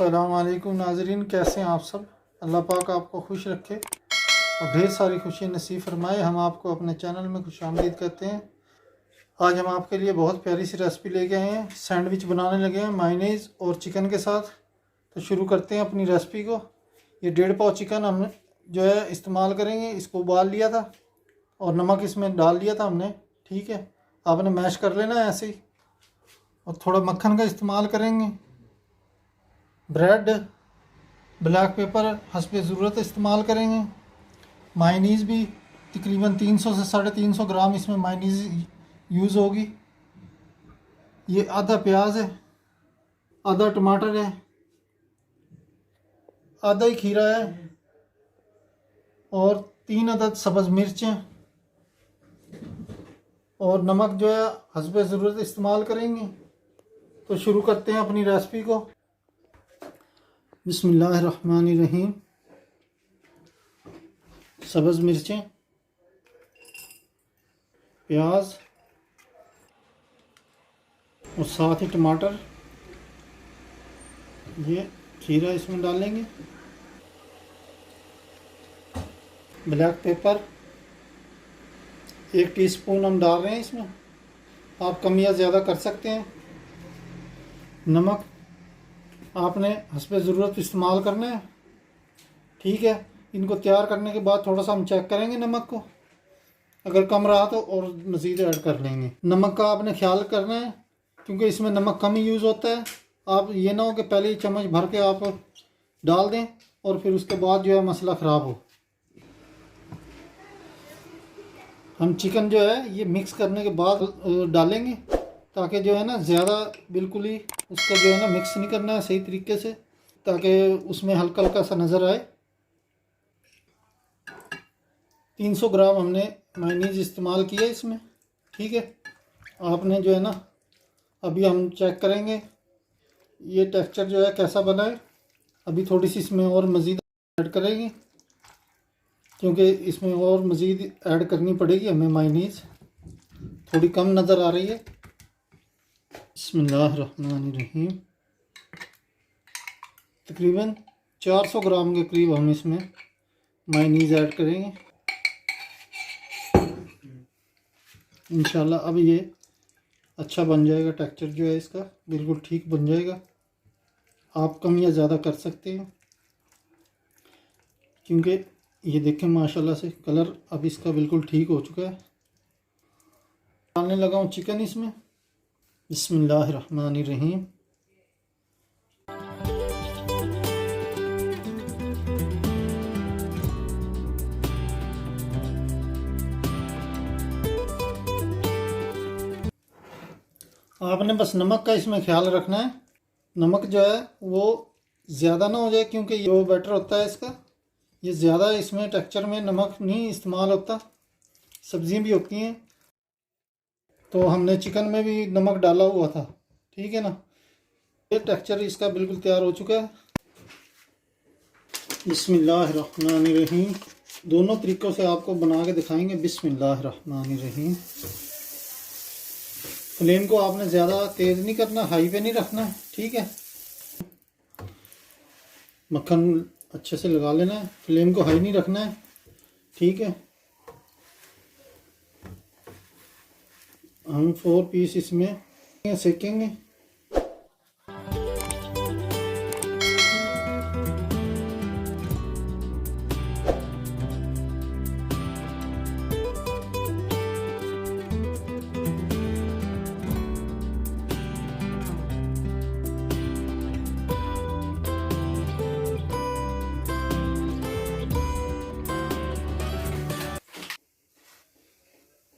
अस्सलामुअलैकुम नाज़रीन, कैसे हैं आप सब। अल्लाह पाक आपको खुश रखे और ढेर सारी खुशी नसीब फरमाए। हम आपको अपने चैनल में खुशामदीद करते हैं। आज हम आपके लिए बहुत प्यारी सी रेसिपी लेके आए हैं। सैंडविच बनाने लगे हैं मायोनीज़ और चिकन के साथ। तो शुरू करते हैं अपनी रेसिपी को। ये 1.5 पाव चिकन हम जो है इस्तेमाल करेंगे। इसको उबाल लिया था और नमक इसमें डाल दिया था हमने। ठीक है, आपने मैश कर लेना है ऐसे ही। और थोड़ा मक्खन का इस्तेमाल करेंगे। ब्रेड, ब्लैक पेपर हस्बे ज़रूरत इस्तेमाल करेंगे। मायोनीज़ भी तकरीबन 300 से 350 ग्राम इसमें मायोनीज़ यूज़ होगी। ये आधा प्याज है, आधा टमाटर है, आधा ही खीरा है और 3 अदद सब्ज़ मिर्चें और नमक जो है हस्बे ज़रूरत इस्तेमाल करेंगे। तो शुरू करते हैं अपनी रेसिपी को। बिस्मिल्लाहिर्रहमानिर्रहीम। सब्ज़ मिर्चें, प्याज और साथ ही टमाटर, ये खीरा इसमें डालेंगे। ब्लैक पेपर 1 टीस्पून हम डाल रहे हैं इसमें। आप कम या ज़्यादा कर सकते हैं। नमक आपने हस्बे ज़रूरत इस्तेमाल करना है। ठीक है, इनको तैयार करने के बाद थोड़ा सा हम चेक करेंगे नमक को। अगर कम रहा तो और मज़ीद ऐड कर लेंगे। नमक का आपने ख्याल करना है क्योंकि इसमें नमक कम ही यूज़ होता है। आप ये ना हो कि पहले ही चम्मच भर के आप डाल दें और फिर उसके बाद जो है मसला ख़राब हो। हम चिकन जो है ये मिक्स करने के बाद डालेंगे ताकि जो है ना ज़्यादा बिल्कुल ही उसका जो है ना मिक्स नहीं करना है सही तरीके से, ताकि उसमें हल्का हल्का सा नज़र आए। 300 ग्राम हमने मायोनीज़ इस्तेमाल किया इसमें। ठीक है, आपने जो है ना अभी हम चेक करेंगे ये टेक्सचर जो है कैसा बना है। अभी थोड़ी सी इसमें और मज़ीद ऐड करेंगे क्योंकि इसमें और मज़ीद ऐड करनी पड़ेगी हमें। मायोनीज़ थोड़ी कम नज़र आ रही है। बिस्मिल्लाहिर्रहमानिर्रहीम। तकरीबन 400 ग्राम के करीब हम इसमें मायोनीज़ ऐड करेंगे इंशाल्लाह। अब ये अच्छा बन जाएगा, टेक्सचर जो है इसका बिल्कुल ठीक बन जाएगा। आप कम या ज़्यादा कर सकते हैं क्योंकि ये देखें माशाल्लाह से कलर अब इसका बिल्कुल ठीक हो चुका है। डालने लगा हूँ चिकन इसमें। बिस्मिल्लाहिर्रहमानिर्रहीम। आपने बस नमक का इसमें ख्याल रखना है। नमक जो है वो ज़्यादा ना हो जाए क्योंकि ये बैटर होता है इसका, ये ज़्यादा इसमें टेक्सचर में नमक नहीं इस्तेमाल होता। सब्ज़ियाँ भी होती हैं तो हमने चिकन में भी नमक डाला हुआ था। ठीक है ना, ये टेक्सचर इसका बिल्कुल तैयार हो चुका है। बिस्मिल्लाहिर्रहमानिर्रहीम। दोनों तरीक़ों से आपको बना के दिखाएंगे। बिस्मिल्लाहिर्रहमानिर्रहीम। फ्लेम को आपने ज़्यादा तेज़ नहीं करना, हाई पे नहीं रखना है। ठीक है, मक्खन अच्छे से लगा लेना है, फ्लेम को हाई नहीं रखना है। ठीक है, हम 4 पीस इसमें सेकेंगे।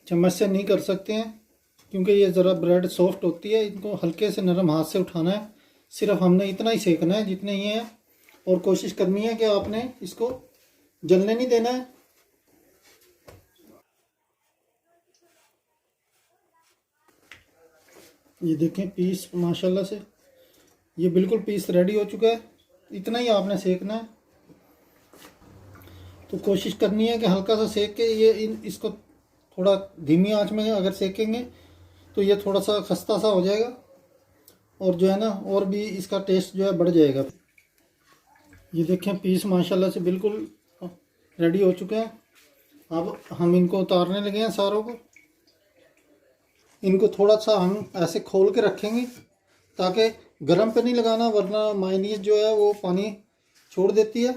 चम्मच से नहीं कर सकते हैं क्योंकि ये ज़रा ब्रेड सॉफ्ट होती है। इनको हल्के से नरम हाथ से उठाना है। सिर्फ हमने इतना ही सेकना है जितने ये हैं और कोशिश करनी है कि आपने इसको जलने नहीं देना है। ये देखें पीस माशाल्लाह से ये बिल्कुल पीस रेडी हो चुका है। इतना ही आपने सेकना है। तो कोशिश करनी है कि हल्का सा सेक के ये इसको थोड़ा धीमी आंच में अगर सेकेंगे तो ये थोड़ा सा खस्ता सा हो जाएगा और जो है ना और भी इसका टेस्ट जो है बढ़ जाएगा। ये देखें पीस माशाल्लाह से बिल्कुल रेडी हो चुके हैं। अब हम इनको उतारने लगे हैं सारों को। इनको थोड़ा सा हम ऐसे खोल के रखेंगे ताकि गरम पे नहीं लगाना, वरना मायोनीज जो है वो पानी छोड़ देती है।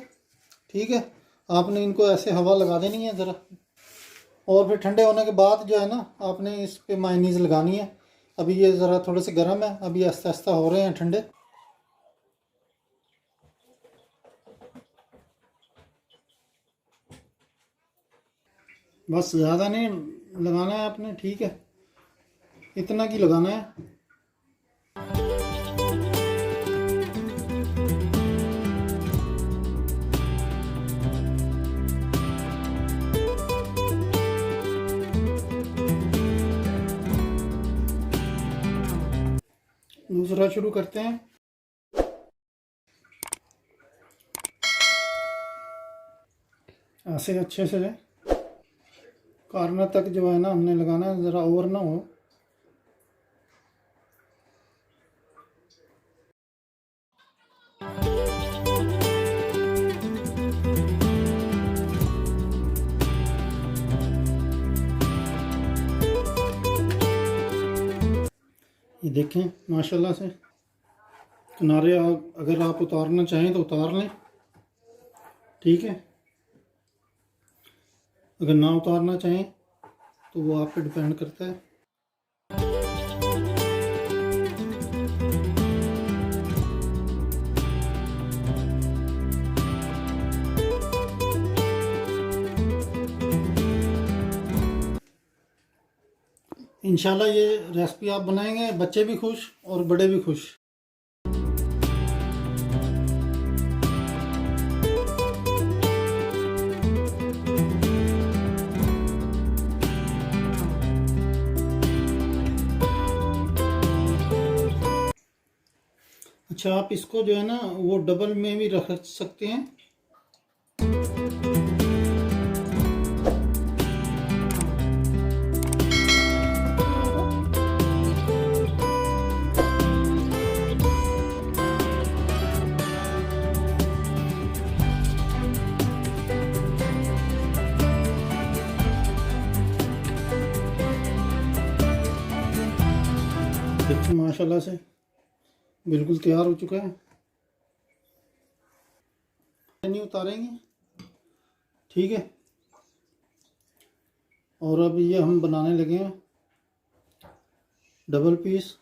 ठीक है, आपने इनको ऐसे हवा लगा देनी है ज़रा, और फिर ठंडे होने के बाद जो है ना आपने इस पे मायोनीज लगानी है। अभी ये ज़रा थोड़े से गर्म है, अभी आहिस्ता आहिस्ता हो रहे हैं ठंडे। बस ज़्यादा नहीं लगाना है आपने, ठीक है, इतना की लगाना है। दूसरा शुरू करते हैं। ऐसे अच्छे से कॉर्नर तक जो है ना हमने लगाना है, ज़रा ओवर ना हो। ये देखें माशाल्लाह से किनारे अगर आप उतारना चाहें तो उतार लें, ठीक है। अगर ना उतारना चाहें तो वो आप पे डिपेंड करता है। इंशाल्लाह ये रेसिपी आप बनाएंगे, बच्चे भी खुश और बड़े भी खुश। अच्छा, आप इसको जो है ना वो डबल में भी रख सकते हैं। देखिए माशाल्लाह से बिल्कुल तैयार हो चुका है। नहीं उतारेंगे, ठीक है। और अब ये हम बनाने लगे हैं डबल पीस।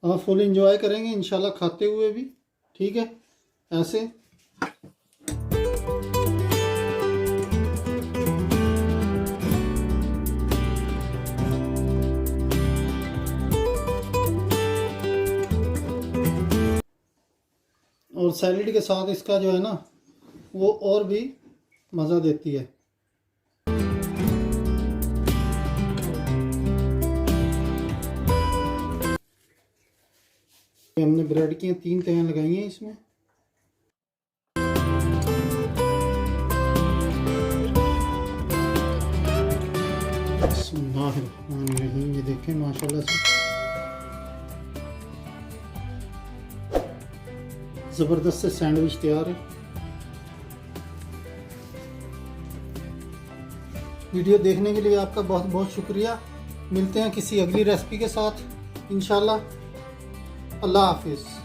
आप फुल एंजॉय करेंगे इंशाल्लाह खाते हुए भी, ठीक है। ऐसे और सैलेड के साथ इसका जो है ना वो और भी मज़ा देती है। हमने ब्रेड की 3 तहें लगाई हैं इसमें। ये देखें माशाल्लाह से ज़बरदस्त से सैंडविच तैयार है। वीडियो देखने के लिए आपका बहुत बहुत शुक्रिया। मिलते हैं किसी अगली रेसिपी के साथ इंशाल्लाह। अल्लाह हाफिज़।